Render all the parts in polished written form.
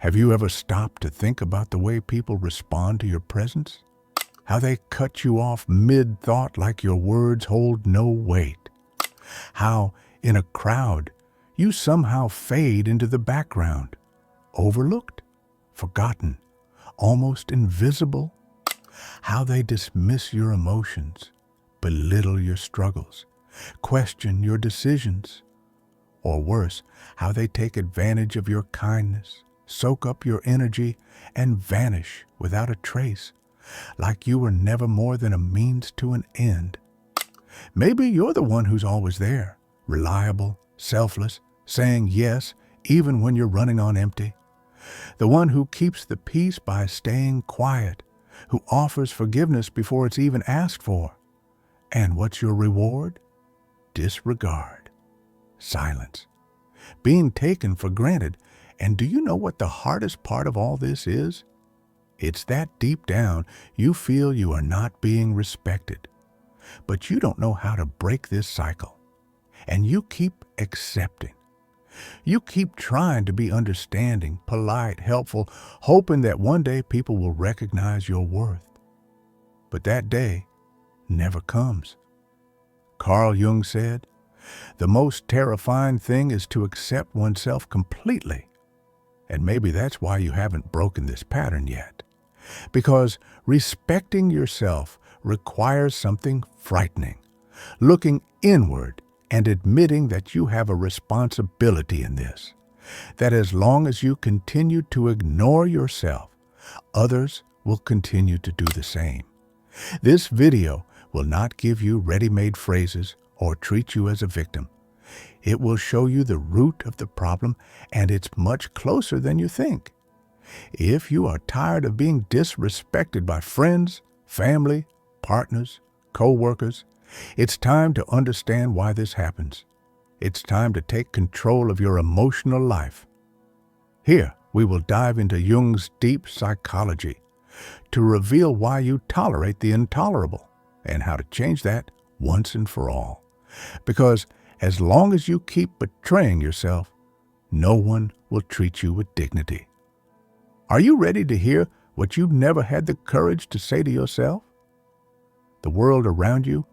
Have you ever stopped to think about the way people respond to your presence? How they cut you off mid-thought like your words hold no weight? How, in a crowd, you somehow fade into the background, overlooked, forgotten, almost invisible? How they dismiss your emotions, belittle your struggles, question your decisions, or worse, how they take advantage of your kindness, soak up your energy, and vanish without a trace, like you were never more than a means to an end. Maybe you're the one who's always there, reliable, selfless, saying yes even when you're running on empty. The one who keeps the peace by staying quiet, who offers forgiveness before it's even asked for. And what's your reward? Disregard, silence, being taken for granted. And do you know what the hardest part of all this is? It's that deep down you feel you are not being respected. But you don't know how to break this cycle. And you keep accepting. You keep trying to be understanding, polite, helpful, hoping that one day people will recognize your worth. But that day never comes. Carl Jung said, "The most terrifying thing is to accept oneself completely." And maybe that's why you haven't broken this pattern yet. Because respecting yourself requires something frightening, looking inward and admitting that you have a responsibility in this, that as long as you continue to ignore yourself, others will continue to do the same. This video will not give you ready-made phrases or treat you as a victim. It will show you the root of the problem, and it's much closer than you think. If you are tired of being disrespected by friends, family, partners, co-workers, it's time to understand why this happens. It's time to take control of your emotional life. Here, we will dive into Jung's deep psychology to reveal why you tolerate the intolerable and how to change that once and for all. Because as long as you keep betraying yourself, no one will treat you with dignity. Are you ready to hear what you've never had the courage to say to yourself? The world around you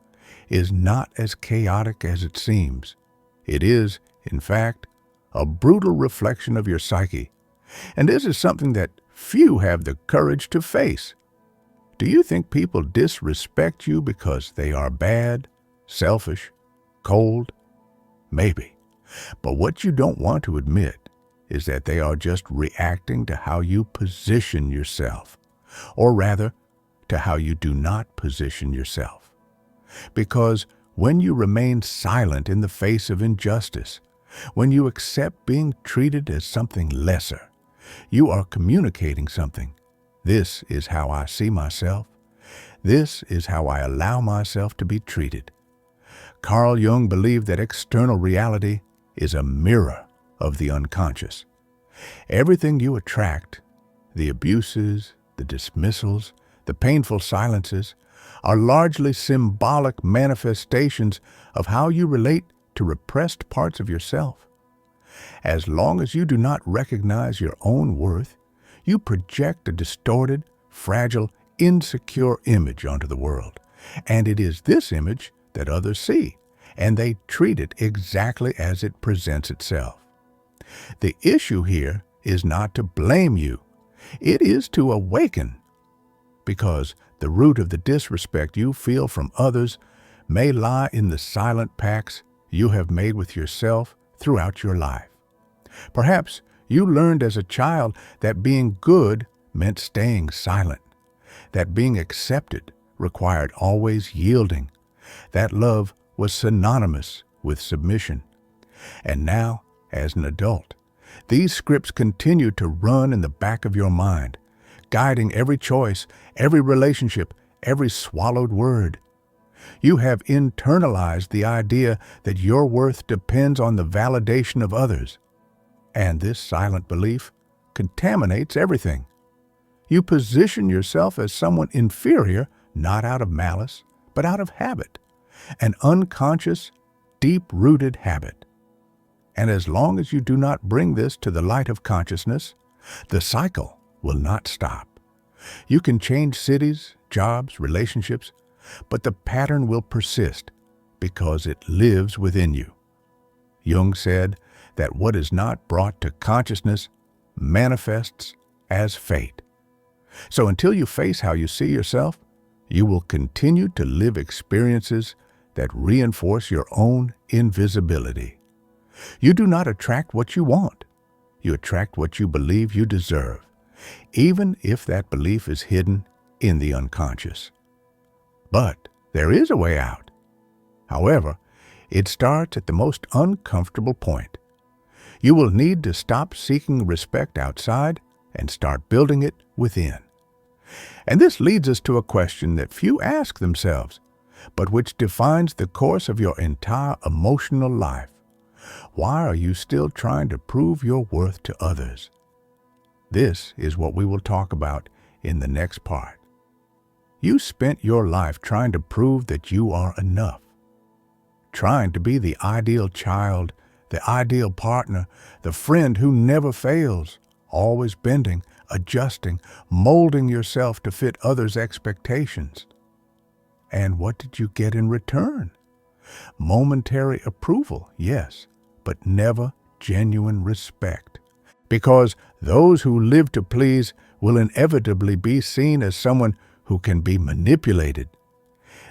is not as chaotic as it seems. It is, in fact, a brutal reflection of your psyche. And this is something that few have the courage to face. Do you think people disrespect you because they are bad, selfish, cold? Maybe. But what you don't want to admit is that they are just reacting to how you position yourself, or rather, to how you do not position yourself. Because when you remain silent in the face of injustice, when you accept being treated as something lesser, you are communicating something. This is how I see myself. This is how I allow myself to be treated. Carl Jung believed that external reality is a mirror of the unconscious. Everything you attract, the abuses, the dismissals, the painful silences, are largely symbolic manifestations of how you relate to repressed parts of yourself. As long as you do not recognize your own worth, you project a distorted, fragile, insecure image onto the world. And it is this image that others see, and they treat it exactly as it presents itself. The issue here is not to blame you. It is to awaken. Because the root of the disrespect you feel from others may lie in the silent pacts you have made with yourself throughout your life. Perhaps you learned as a child that being good meant staying silent, that being accepted required always yielding, that love was synonymous with submission. And now, as an adult, these scripts continue to run in the back of your mind, guiding every choice, every relationship, every swallowed word. You have internalized the idea that your worth depends on the validation of others. And this silent belief contaminates everything. You position yourself as someone inferior, not out of malice, but out of habit, an unconscious, deep-rooted habit. And as long as you do not bring this to the light of consciousness, The cycle will not stop. You can change cities, jobs, relationships, but the pattern will persist because it lives within you. Jung said that what is not brought to consciousness manifests as fate. So until you face how you see yourself, you will continue to live experiences that reinforce your own invisibility. You do not attract what you want. You attract what you believe you deserve, even if that belief is hidden in the unconscious. But there is a way out. However, it starts at the most uncomfortable point. You will need to stop seeking respect outside and start building it within. And this leads us to a question that few ask themselves, but which defines the course of your entire emotional life. Why are you still trying to prove your worth to others? This is what we will talk about in the next part. You spent your life trying to prove that you are enough, trying to be the ideal child, the ideal partner, the friend who never fails, always bending, adjusting, molding yourself to fit others' expectations. And what did you get in return? Momentary approval, yes, but never genuine respect. Because those who live to please will inevitably be seen as someone who can be manipulated.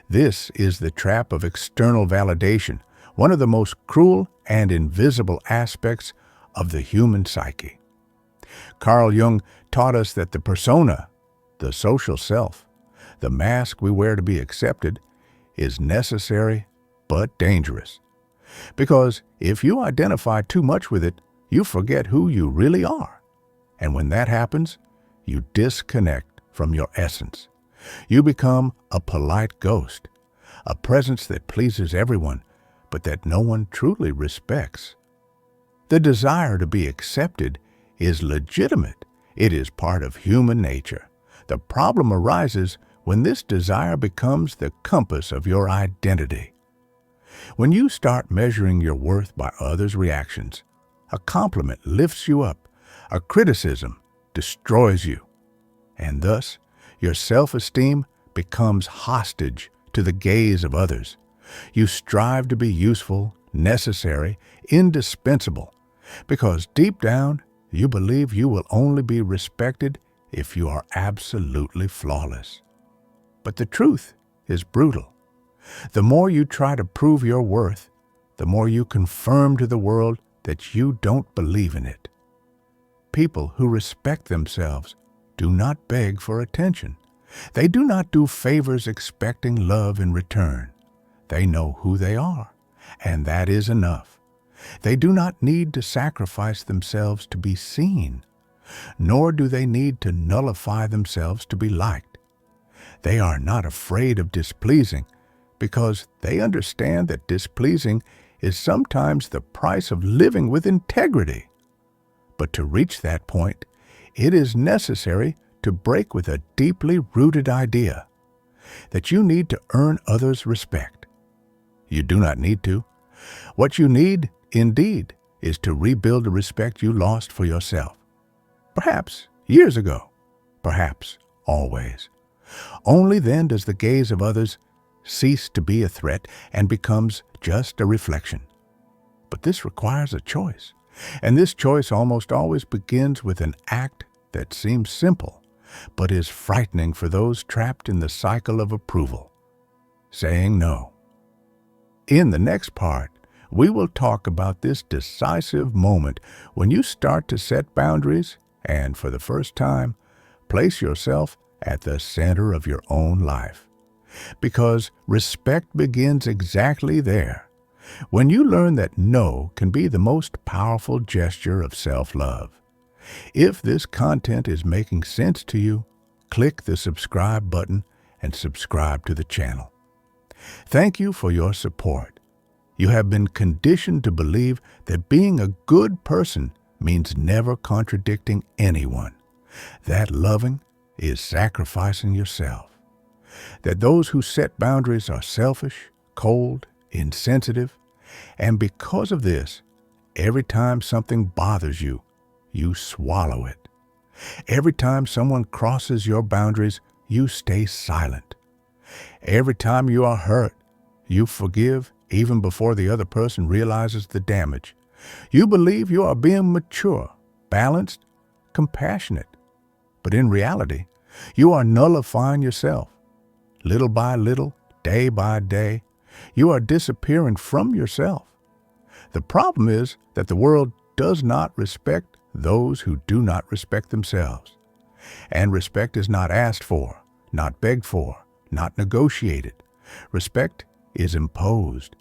This is the trap of external validation, one of the most cruel and invisible aspects of the human psyche. Carl Jung taught us that the persona, the social self, the mask we wear to be accepted, is necessary but dangerous. Because if you identify too much with it, you forget who you really are. And when that happens, you disconnect from your essence. You become a polite ghost, a presence that pleases everyone, but that no one truly respects. The desire to be accepted is legitimate. It is part of human nature. The problem arises when this desire becomes the compass of your identity. When you start measuring your worth by others' reactions, a compliment lifts you up, a criticism destroys you, and thus your self-esteem becomes hostage to the gaze of others. You strive to be useful, necessary, indispensable, because deep down you believe you will only be respected if you are absolutely flawless. But the truth is brutal. The more you try to prove your worth, the more you confirm to the world that you don't believe in it. People who respect themselves do not beg for attention. They do not do favors expecting love in return. They know who they are, and that is enough. They do not need to sacrifice themselves to be seen, nor do they need to nullify themselves to be liked. They are not afraid of displeasing because they understand that displeasing is sometimes the price of living with integrity. But to reach that point, it is necessary to break with a deeply rooted idea that you need to earn others' respect. You do not need to. What you need, indeed, is to rebuild the respect you lost for yourself. Perhaps years ago, perhaps always. Only then does the gaze of others cease to be a threat and becomes just a reflection. But this requires a choice, and this choice almost always begins with an act that seems simple, but is frightening for those trapped in the cycle of approval: saying no. In the next part, we will talk about this decisive moment when you start to set boundaries and, for the first time, place yourself at the center of your own life. Because respect begins exactly there, when you learn that no can be the most powerful gesture of self-love. If this content is making sense to you, click the subscribe button and subscribe to the channel. Thank you for your support. You have been conditioned to believe that being a good person means never contradicting anyone, that loving is sacrificing yourself, that those who set boundaries are selfish, cold, insensitive, and because of this, every time something bothers you, you swallow it. Every time someone crosses your boundaries, you stay silent. Every time you are hurt, you forgive even before the other person realizes the damage. You believe you are being mature, balanced, compassionate. But in reality, you are nullifying yourself. Little by little, day by day, you are disappearing from yourself. The problem is that the world does not respect those who do not respect themselves. And respect is not asked for, not begged for, not negotiated. Respect is imposed.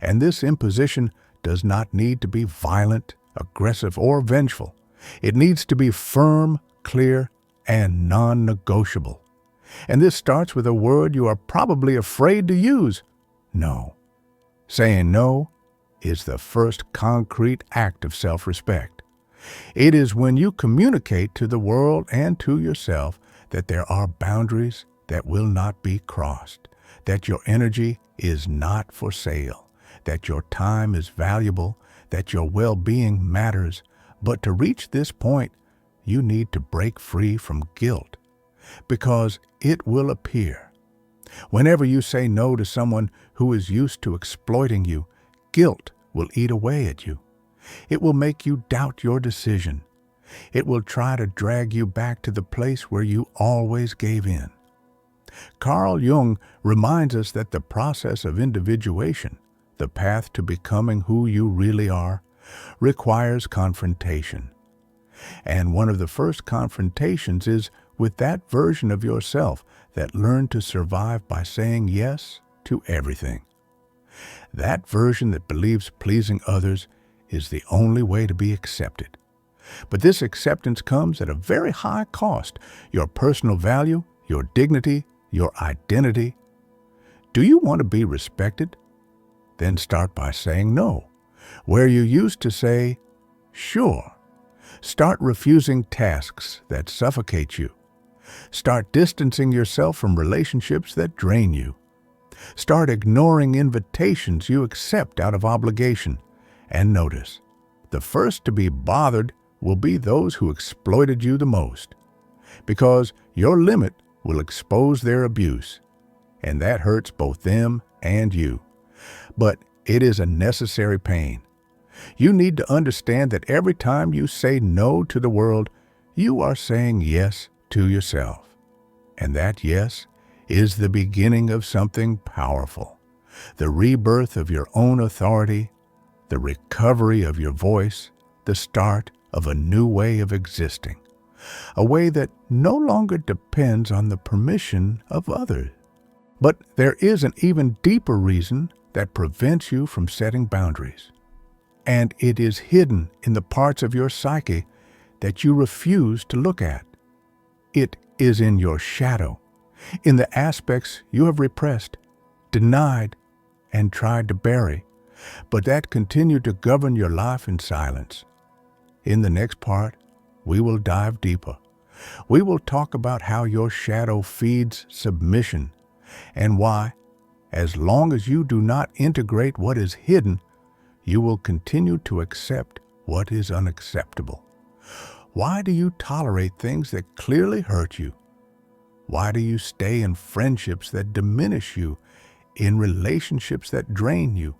And this imposition does not need to be violent, aggressive, or vengeful. It needs to be firm, clear, and non-negotiable. And this starts with a word you are probably afraid to use: no. Saying no is the first concrete act of self-respect. It is when you communicate to the world and to yourself that there are boundaries that will not be crossed, that your energy is not for sale, that your time is valuable, that your well-being matters. But to reach this point, you need to break free from guilt, because it will appear. Whenever you say no to someone who is used to exploiting you, guilt will eat away at you. It will make you doubt your decision. It will try to drag you back to the place where you always gave in. Carl Jung reminds us that the process of individuation, the path to becoming who you really are, requires confrontation. And one of the first confrontations is with that version of yourself that learned to survive by saying yes to everything. That version that believes pleasing others is the only way to be accepted. But this acceptance comes at a very high cost: your personal value, your dignity, your identity. Do you want to be respected? Then start by saying no, where you used to say sure. Start refusing tasks that suffocate you. Start distancing yourself from relationships that drain you. Start ignoring invitations you accept out of obligation. And notice, the first to be bothered will be those who exploited you the most, because your limit will expose their abuse, and that hurts both them and you. But it is a necessary pain. You need to understand that every time you say no to the world, you are saying yes to yourself. And that yes is the beginning of something powerful, the rebirth of your own authority, the recovery of your voice, the start of a new way of existing, a way that no longer depends on the permission of others. But there is an even deeper reason that prevents you from setting boundaries. And it is hidden in the parts of your psyche that you refuse to look at. It is in your shadow, in the aspects you have repressed, denied, and tried to bury, but that continue to govern your life in silence. In the next part, we will dive deeper. We will talk about how your shadow feeds submission, and why, as long as you do not integrate what is hidden, you will continue to accept what is unacceptable. Why do you tolerate things that clearly hurt you? Why do you stay in friendships that diminish you, in relationships that drain you,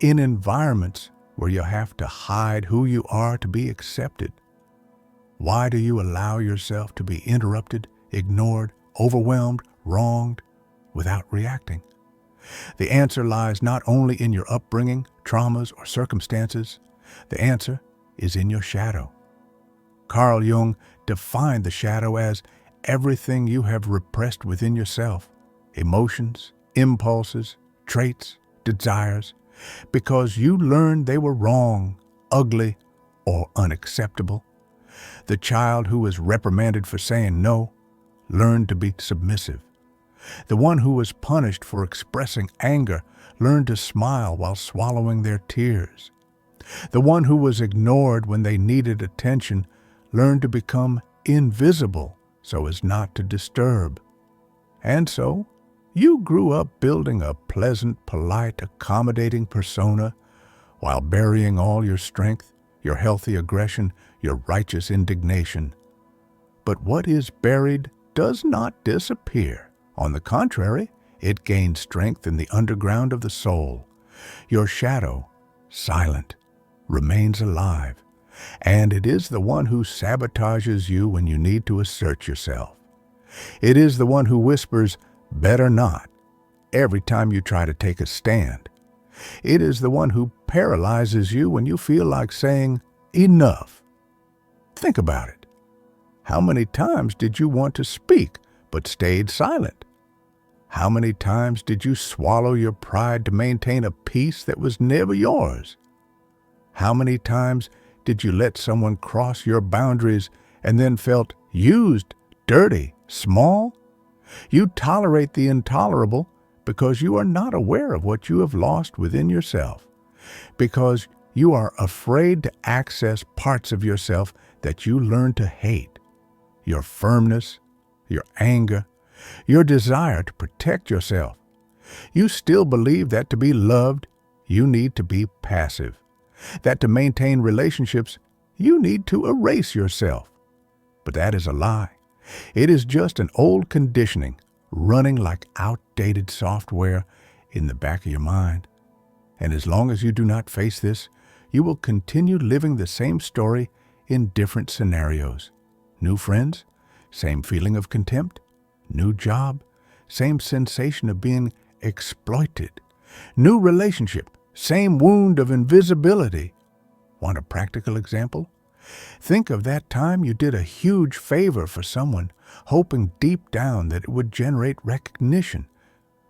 in environments where you have to hide who you are to be accepted? Why do you allow yourself to be interrupted, ignored, overwhelmed, wronged, without reacting? The answer lies not only in your upbringing, traumas, or circumstances. The answer is in your shadow. Carl Jung defined the shadow as everything you have repressed within yourself, emotions, impulses, traits, desires, because you learned they were wrong, ugly, or unacceptable. The child who was reprimanded for saying no learned to be submissive. The one who was punished for expressing anger learned to smile while swallowing their tears. The one who was ignored when they needed attention learned to become invisible so as not to disturb. And so, you grew up building a pleasant, polite, accommodating persona while burying all your strength, your healthy aggression, your righteous indignation. But what is buried does not disappear. On the contrary, it gains strength in the underground of the soul. Your shadow, silent, remains alive, and it is the one who sabotages you when you need to assert yourself. It is the one who whispers, "Better not," every time you try to take a stand. It is the one who paralyzes you when you feel like saying, "Enough." Think about it. How many times did you want to speak but stayed silent? How many times did you swallow your pride to maintain a peace that was never yours? How many times did you let someone cross your boundaries and then felt used, dirty, small? You tolerate the intolerable because you are not aware of what you have lost within yourself, because you are afraid to access parts of yourself that you learn to hate. Your firmness, your anger, your desire to protect yourself. You still believe that to be loved, you need to be passive, that to maintain relationships, you need to erase yourself. But that is a lie. It is just an old conditioning running like outdated software in the back of your mind. And as long as you do not face this, you will continue living the same story in different scenarios. New friends, same feeling of contempt. New job, same sensation of being exploited. New relationship, same wound of invisibility. Want a practical example? Think of that time you did a huge favor for someone, hoping deep down that it would generate recognition,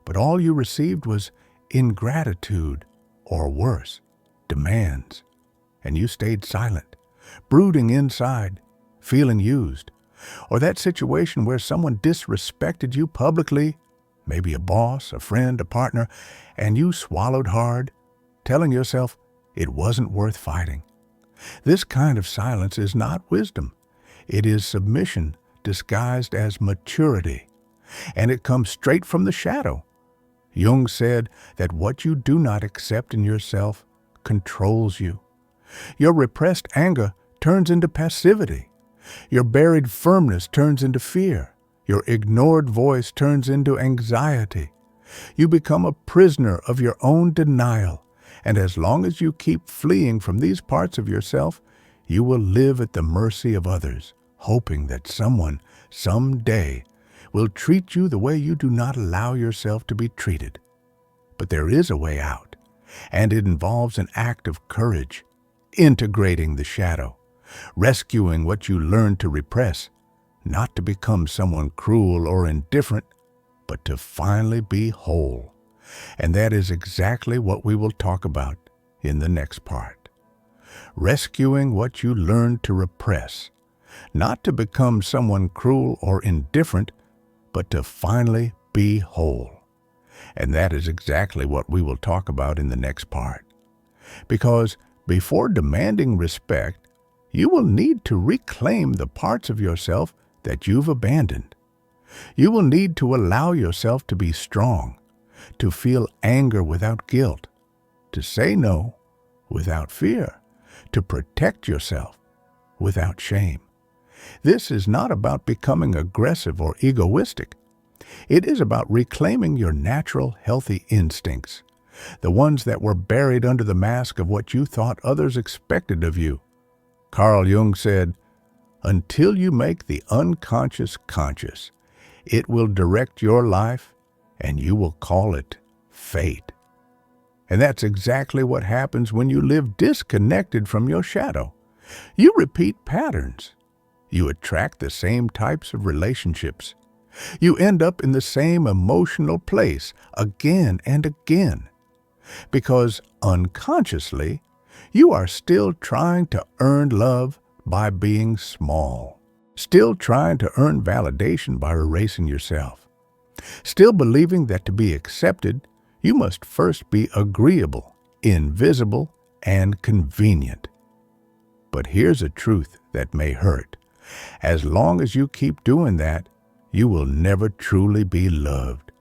but all you received was ingratitude, or worse, demands. And you stayed silent, brooding inside, feeling used. Or that situation where someone disrespected you publicly, maybe a boss, a friend, a partner, and you swallowed hard, telling yourself it wasn't worth fighting. This kind of silence is not wisdom. It is submission disguised as maturity, and it comes straight from the shadow. Jung said that what you do not accept in yourself controls you. Your repressed anger turns into passivity. Your buried firmness turns into fear. Your ignored voice turns into anxiety. You become a prisoner of your own denial, and as long as you keep fleeing from these parts of yourself, you will live at the mercy of others, hoping that someone, someday, will treat you the way you do not allow yourself to be treated. But there is a way out, and it involves an act of courage, integrating the shadow, rescuing what you learned to repress, not to become someone cruel or indifferent, but to finally be whole. And that is exactly what we will talk about in the next part. Rescuing what you learned to repress, not to become someone cruel or indifferent, but to finally be whole. And that is exactly what we will talk about in the next part. Because before demanding respect, you will need to reclaim the parts of yourself that you've abandoned. You will need to allow yourself to be strong, to feel anger without guilt, to say no without fear, to protect yourself without shame. This is not about becoming aggressive or egoistic. It is about reclaiming your natural, healthy instincts, the ones that were buried under the mask of what you thought others expected of you. Carl Jung said, "Until you make the unconscious conscious, it will direct your life and you will call it fate." And that's exactly what happens when you live disconnected from your shadow. You repeat patterns. You attract the same types of relationships. You end up in the same emotional place again and again. Because unconsciously, you are still trying to earn love by being small. Still trying to earn validation by erasing yourself. Still believing that to be accepted, you must first be agreeable, invisible, and convenient. But here's a truth that may hurt. As long as you keep doing that, you will never truly be loved.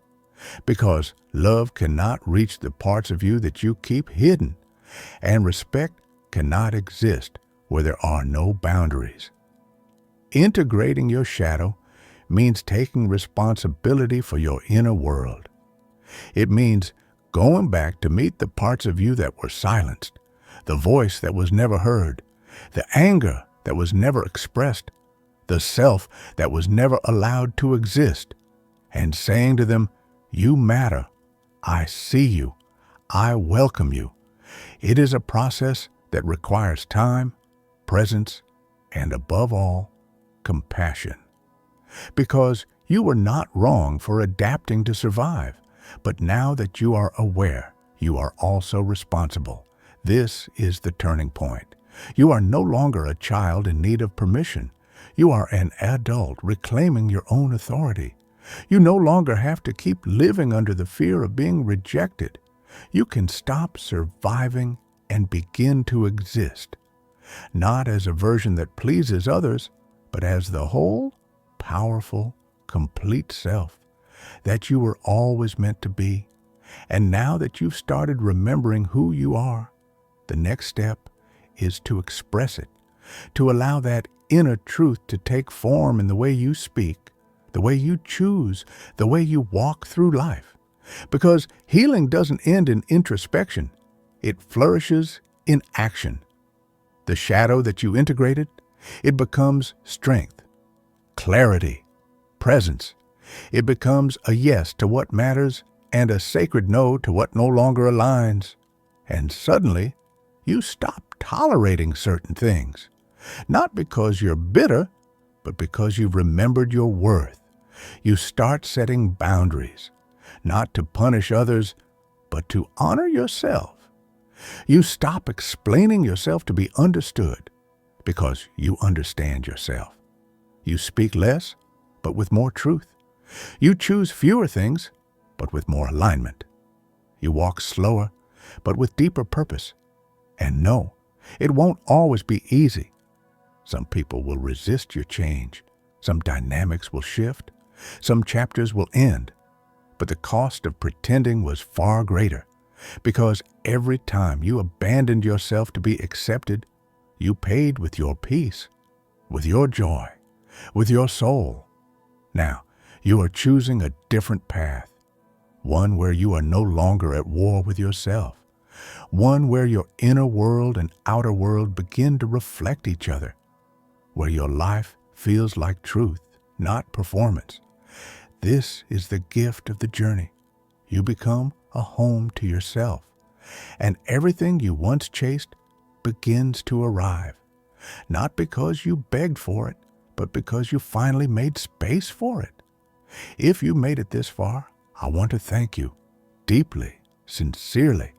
Because love cannot reach the parts of you that you keep hidden, and respect cannot exist where there are no boundaries. Integrating your shadow means taking responsibility for your inner world. It means going back to meet the parts of you that were silenced, the voice that was never heard, the anger that was never expressed, the self that was never allowed to exist, and saying to them, "You matter. I see you. I welcome you." It is a process that requires time, presence, and above all, compassion. Because you were not wrong for adapting to survive, but now that you are aware, you are also responsible. This is the turning point. You are no longer a child in need of permission. You are an adult reclaiming your own authority. You no longer have to keep living under the fear of being rejected. You can stop surviving and begin to exist, not as a version that pleases others, but as the whole, powerful, complete self that you were always meant to be. And now that you've started remembering who you are, the next step is to express it, to allow that inner truth to take form in the way you speak, the way you choose, the way you walk through life. Because healing doesn't end in introspection. It flourishes in action. The shadow that you integrated, it becomes strength, clarity, presence. It becomes a yes to what matters and a sacred no to what no longer aligns. And suddenly, you stop tolerating certain things. Not because you're bitter, but because you've remembered your worth. You start setting boundaries, not to punish others, but to honor yourself. You stop explaining yourself to be understood, because you understand yourself. You speak less, but with more truth. You choose fewer things, but with more alignment. You walk slower, but with deeper purpose. And no, it won't always be easy. Some people will resist your change. Some dynamics will shift. Some chapters will end. But the cost of pretending was far greater, because every time you abandoned yourself to be accepted, you paid with your peace, with your joy, with your soul. Now, you are choosing a different path, one where you are no longer at war with yourself, one where your inner world and outer world begin to reflect each other, where your life feels like truth, not performance. This is the gift of the journey. You become a home to yourself, and everything you once chased begins to arrive, not because you begged for it, but because you finally made space for it. If you made it this far, I want to thank you deeply, sincerely,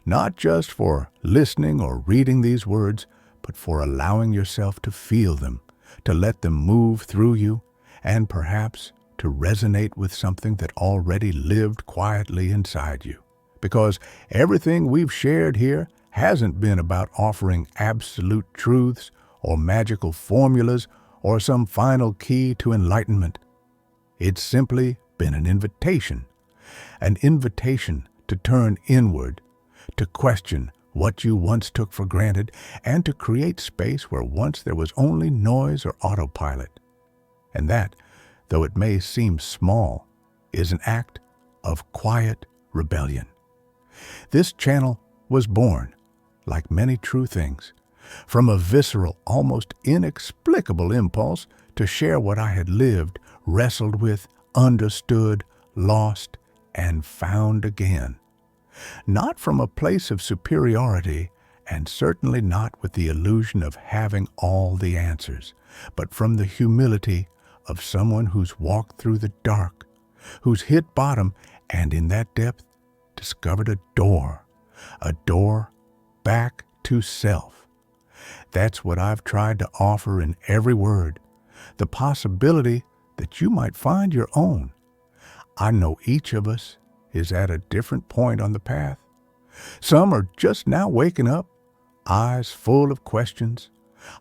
not just for listening or reading these words, but for allowing yourself to feel them, to let them move through you, and perhaps to resonate with something that already lived quietly inside you. Because everything we've shared here hasn't been about offering absolute truths or magical formulas or some final key to enlightenment. It's simply been an invitation to turn inward, to question what you once took for granted, and to create space where once there was only noise or autopilot. And that, though it may seem small, is an act of quiet rebellion. This channel was born, like many true things, from a visceral, almost inexplicable impulse to share what I had lived, wrestled with, understood, lost, and found again. Not from a place of superiority, and certainly not with the illusion of having all the answers, but from the humility of someone who's walked through the dark, who's hit bottom, and in that depth discovered a door back to self. That's what I've tried to offer in every word, the possibility that you might find your own. I know each of us is at a different point on the path. Some are just now waking up, eyes full of questions,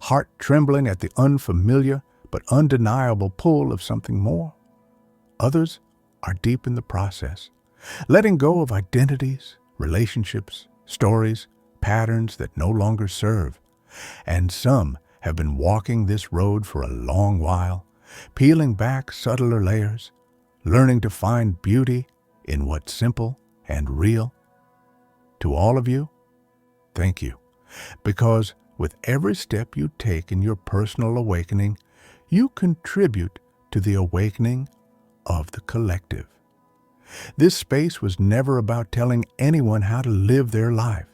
heart trembling at the unfamiliar but undeniable pull of something more. Others are deep in the process, letting go of identities, relationships, stories, patterns that no longer serve. And some have been walking this road for a long while, peeling back subtler layers, learning to find beauty in what's simple and real. To all of you, thank you, because with every step you take in your personal awakening, you contribute to the awakening of the collective. This space was never about telling anyone how to live their life.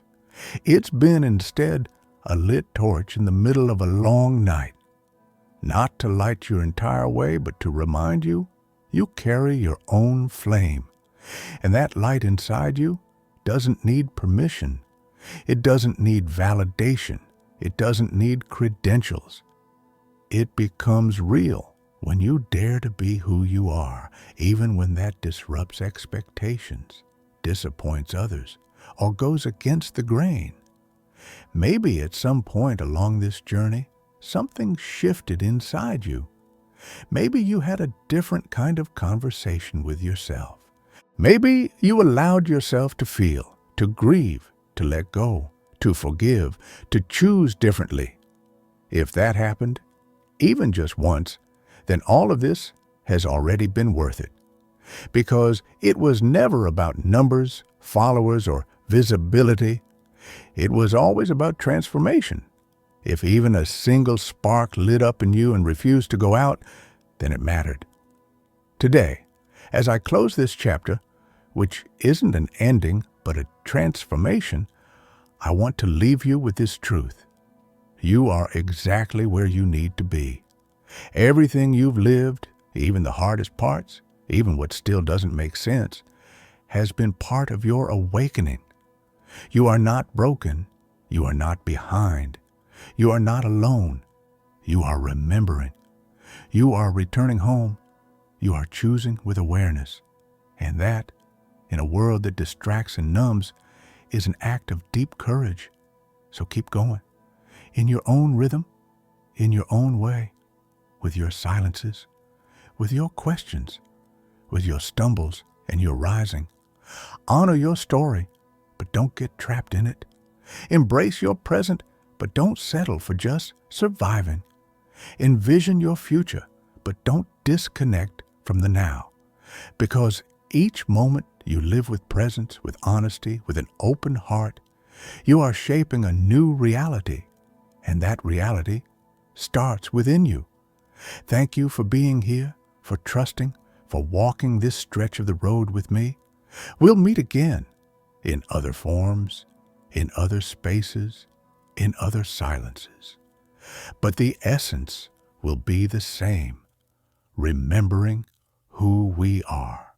It's been instead a lit torch in the middle of a long night, not to light your entire way, but to remind you you carry your own flame. And that light inside you doesn't need permission. It doesn't need validation. It doesn't need credentials. It becomes real when you dare to be who you are, even when that disrupts expectations, disappoints others, or goes against the grain. Maybe at some point along this journey, something shifted inside you. Maybe you had a different kind of conversation with yourself. Maybe you allowed yourself to feel, to grieve, to let go, to forgive, to choose differently. If that happened, even just once, then all of this has already been worth it. Because it was never about numbers, followers, or visibility. It was always about transformation. If even a single spark lit up in you and refused to go out, then it mattered. Today, as I close this chapter, which isn't an ending but a transformation, I want to leave you with this truth. You are exactly where you need to be. Everything you've lived, even the hardest parts, even what still doesn't make sense, has been part of your awakening. You are not broken. You are not behind. You are not alone. You are remembering. You are returning home. You are choosing with awareness. And that, in a world that distracts and numbs, is an act of deep courage. So keep going. In your own rhythm, in your own way, with your silences, with your questions, with your stumbles and your rising. Honor your story, but don't get trapped in it. Embrace your present, but don't settle for just surviving. Envision your future, but don't disconnect from the now. Because each moment you live with presence, with honesty, with an open heart, you are shaping a new reality. And that reality starts within you. Thank you for being here, for trusting, for walking this stretch of the road with me. We'll meet again in other forms, in other spaces, in other silences. But the essence will be the same, remembering who we are.